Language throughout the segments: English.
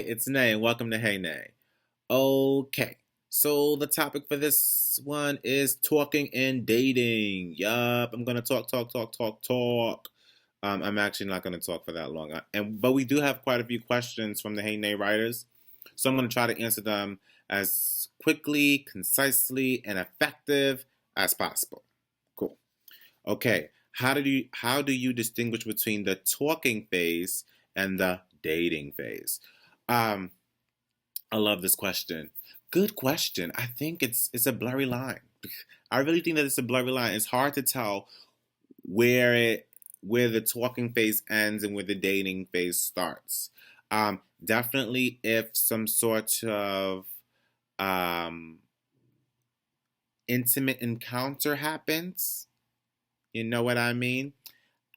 it's Nay, and welcome to Hey Nay. Okay, so the topic for this one is talking and dating. Yup, I'm gonna talk. I'm actually not gonna talk for that long, but we do have quite a few questions from the Hey Nay writers, so I'm gonna try to answer them as quickly, concisely, and effective as possible. Cool. Okay, how do you distinguish between the talking phase and the dating phase? Um, I love this question. Good question. I think it's a blurry line. I really think that it's a blurry line. It's hard to tell where it where the talking phase ends and where the dating phase starts. Definitely, if some sort of um, intimate encounter happens, you know what I mean?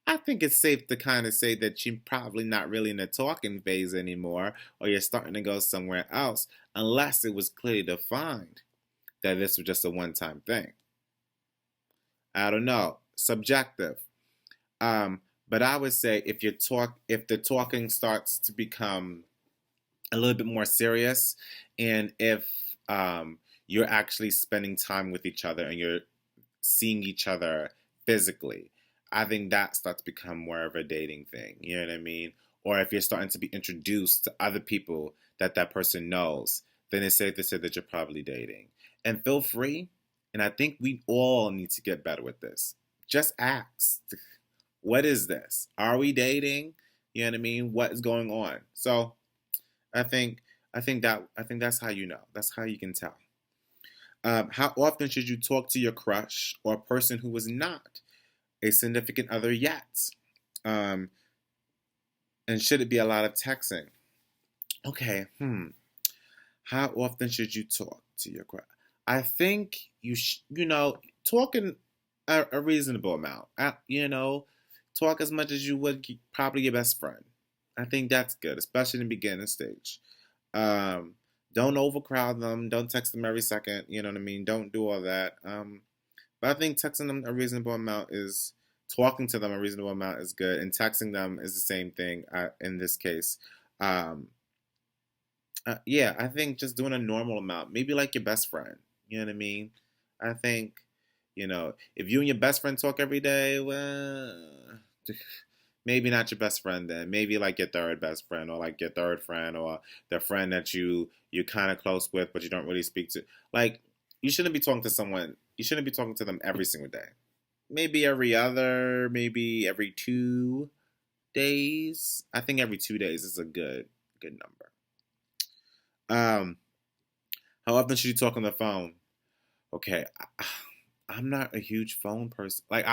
I think it's safe to kind of say that you're probably not really in the talking phase anymore, or you're starting to go somewhere else, unless it was clearly defined that this was just a one time thing. I don't know, subjective. Um, but I would say if the talking starts to become a little bit more serious, and if you're actually spending time with each other and you're seeing each other physically, I think that starts to become more of a dating thing. You know what I mean? Or if you're starting to be introduced to other people that that person knows, then it's safe to say that you're probably dating. And feel free, and I think we all need to get better with this. Just ask, what is this? Are we dating? You know what I mean? What is going on? So I think I think that's how you know. That's how you can tell. How often should you talk to your crush or a person who is not a significant other yet? Um, and should it be a lot of texting? Okay, How often should you talk to your crush? I think talking a reasonable amount. Talk as much as you would probably your best friend. I think that's good, especially in the beginning stage. Um, don't overcrowd them. Don't text them every second. You know what I mean? Don't do all that. But I think texting them a reasonable amount is talking to them a reasonable amount is good, and texting them is the same thing in this case. Um, yeah, I think just doing a normal amount, maybe like your best friend. You know what I mean? I think, if you and your best friend talk every day, well, maybe not your best friend then. Maybe like your third best friend or like your third friend or the friend that you're kind of close with but you don't really speak to. Like you shouldn't be talking to someone. You shouldn't be talking to them every single day. Maybe every other, maybe every 2 days. I think every 2 days is a good number. Um, how often should you talk on the phone? Okay, I'm not a huge phone person. Like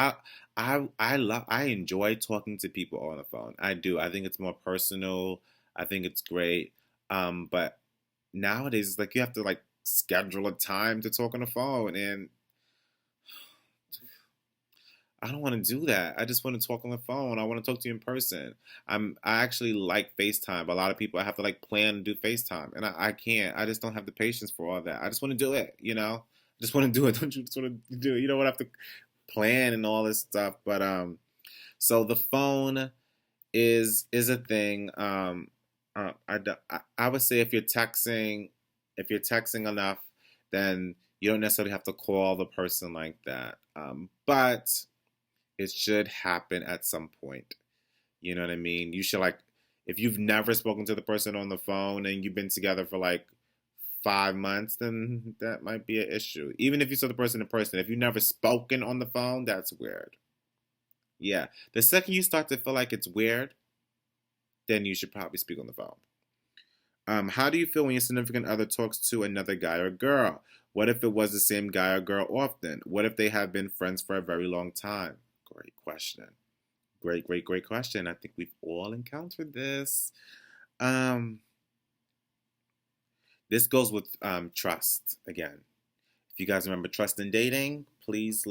I enjoy talking to people on the phone. I do. I think it's more personal. I think it's great. But nowadays it's like you have to like schedule a time to talk on the phone, and I don't want to do that. I just want to talk on the phone. I want to talk to you in person. I actually like FaceTime. A lot of people I have to like plan to do FaceTime, and I can't. I just don't have the patience for all that. I just want to do it. I just want to do it. Don't you just want to do it? You don't want to have to plan and all this stuff. But so the phone is a thing. I would say if you're texting enough, then you don't necessarily have to call the person like that. But it should happen at some point. You know what I mean? You should like if you've never spoken to the person on the phone and you've been together for like 5 months, then that might be an issue. Even if you saw the person in person, if you've never spoken on the phone, that's weird. Yeah. The second you start to feel like it's weird, then you should probably speak on the phone. How do you feel when your significant other talks to another guy or girl? What if it was the same guy or girl often? What if they have been friends for a very long time? Great question. Great question. I think we've all encountered this. Um, this goes with trust again. If you guys remember Trust in Dating, please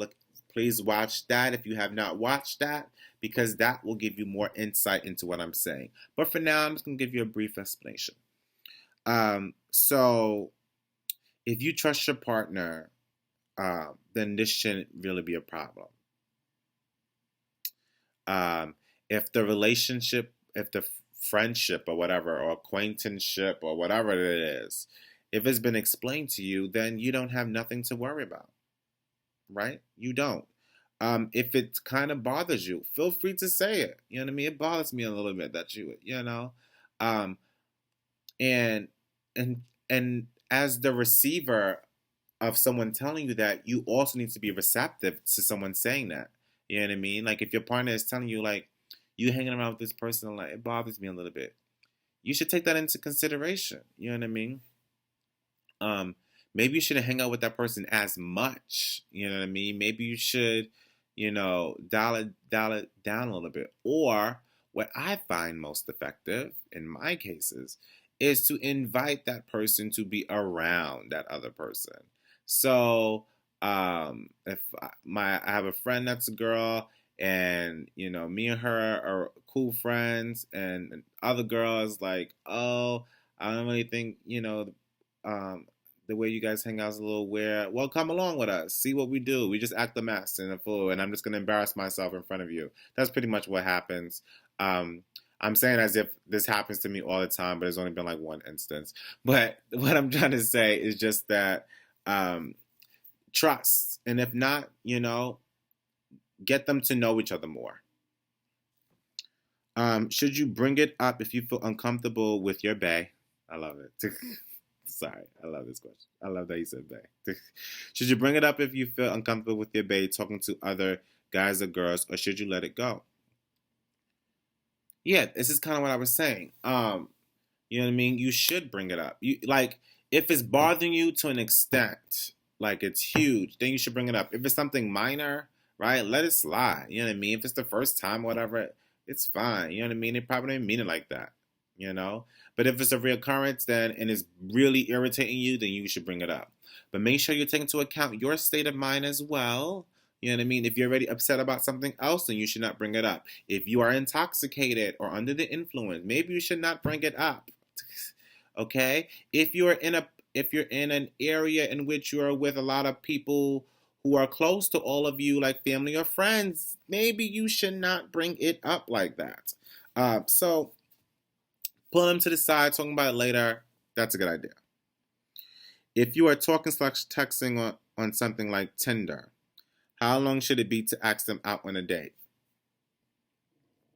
watch that if you have not watched that, because that will give you more insight into what I'm saying. But for now, I'm just gonna give you a brief explanation. So if you trust your partner, then this shouldn't really be a problem. Um, if the friendship or whatever, or acquaintanceship or whatever it is, if it's been explained to you, then you don't have nothing to worry about, right? You don't. If it kind of bothers you, feel free to say it. You know what I mean? It bothers me a little bit that you know, um, and and and as the receiver of someone telling you that, you also need to be receptive to someone saying that. You know what I mean? Like if your partner is telling you like you hanging around with this person, like it bothers me a little bit. You should take that into consideration. You know what I mean? Um, Maybe you shouldn't hang out with that person as much. You know what I mean? Maybe you should, dial it down a little bit. Or what I find most effective in my cases is to invite that person to be around that other person. So, if I have a friend that's a girl, and me and her are cool friends, and other girls like, oh, I don't really think um, the way you guys hang out is a little weird. Well, come along with us. See what we do. We just act the mess and a fool, and I'm just gonna embarrass myself in front of you. That's pretty much what happens. Um, I'm saying as if this happens to me all the time, but it's only been like one instance. But what I'm trying to say is just that um, trust, and if not, get them to know each other more. Should you bring it up if you feel uncomfortable with your bae? I love it. Sorry, I love this question. I love that you said bae. Should you bring it up if you feel uncomfortable with your bae talking to other guys or girls, or should you let it go? Yeah, this is kind of what I was saying. You know what I mean? You should bring it up. You like if it's bothering you to an extent, like it's huge, then you should bring it up. If it's something minor, right, let it slide. You know what I mean? If it's the first time, whatever, it's fine. You know what I mean? It probably didn't mean it like that. You know? But if it's a reoccurrence then and it's really irritating you, then you should bring it up. But make sure you take into account your state of mind as well. You know what I mean? If you're already upset about something else, then you should not bring it up. If you are intoxicated or under the influence, maybe you should not bring it up. Okay? If you're in an area in which you are with a lot of people who are close to all of you, like family or friends, maybe you should not bring it up like that. So pull them to the side, talking about it later. That's a good idea. If you are talking slash texting on something like Tinder, how long should it be to ask them out on a date?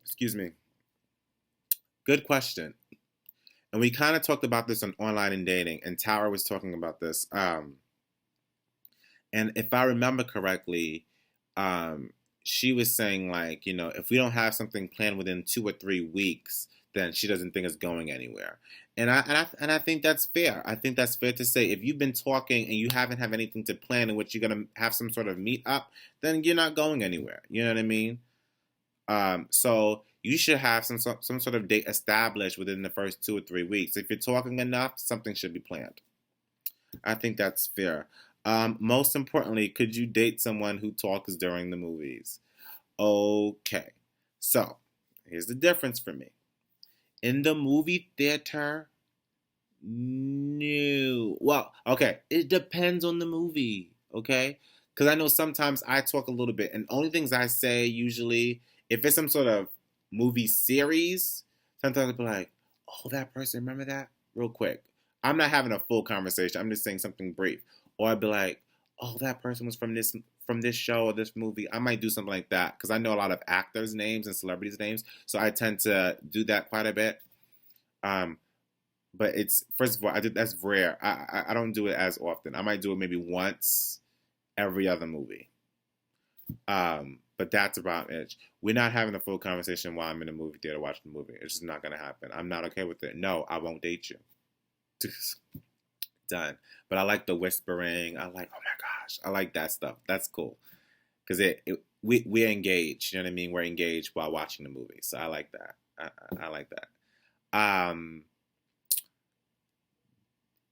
Excuse me. Good question. And we kind of talked about this on online and dating, and Tower was talking about this. And if I remember correctly, um, she was saying like, if we don't have something planned within 2 or 3 weeks, then she doesn't think it's going anywhere. And I think that's fair. I think that's fair to say if you've been talking and you haven't have anything to plan in which you're gonna have some sort of meet up, then you're not going anywhere. You know what I mean? So you should have some sort of date established within the first 2 or 3 weeks. If you're talking enough, something should be planned. I think that's fair. Most importantly, could you date someone who talks during the movies? Okay, so here's the difference for me. In the movie theater, no. Well, okay, it depends on the movie, okay? Because I know sometimes I talk a little bit, and only things I say usually, if it's some sort of movie series, sometimes I'll be like, oh, that person, remember that? Real quick. I'm not having a full conversation. I'm just saying something brief. Or I'd be like, oh, that person was from this show or this movie. I might do something like that because I know a lot of actors' names and celebrities' names, so I tend to do that quite a bit. Um, but it's first of all, that's rare. I don't do it as often. I might do it maybe once every other movie. But that's about it. We're not having a full conversation while I'm in the movie theater watching the movie. It's just not gonna happen. I'm not okay with it. No, I won't date you. Done. But I like the whispering. I like, oh my gosh, I like that stuff. That's cool because we're engaged. You know what I mean? We're engaged while watching the movie, so I like that. I like that. Um,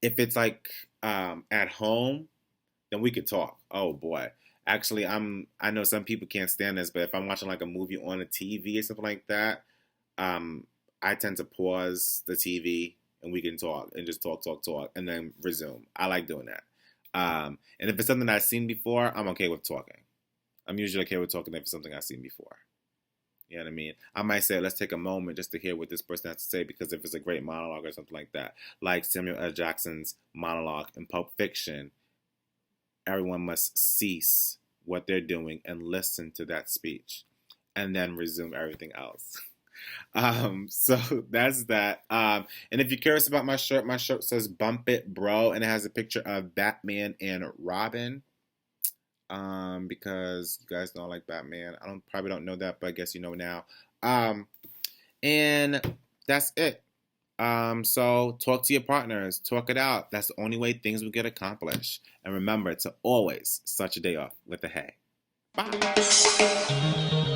if it's like at home, then we could talk. Oh boy. Actually, I know some people can't stand this, but if I'm watching like a movie on a TV or something like that, um, I tend to pause the TV and we can talk and just talk, and then resume. I like doing that. And if it's something I've seen before, I'm okay with talking. I'm usually okay with talking if it's something I've seen before. You know what I mean? I might say, let's take a moment just to hear what this person has to say, because if it's a great monologue or something like that, like Samuel L. Jackson's monologue in Pulp Fiction, everyone must cease what they're doing and listen to that speech and then resume everything else. So that's that. And if you're curious about my shirt says Bump It Bro, and it has a picture of Batman and Robin. Because you guys know I like Batman. Probably don't know that, but I guess you know now. And that's it. So talk to your partners, talk it out. That's the only way things will get accomplished. And remember to always start your day off with a hey. Bye.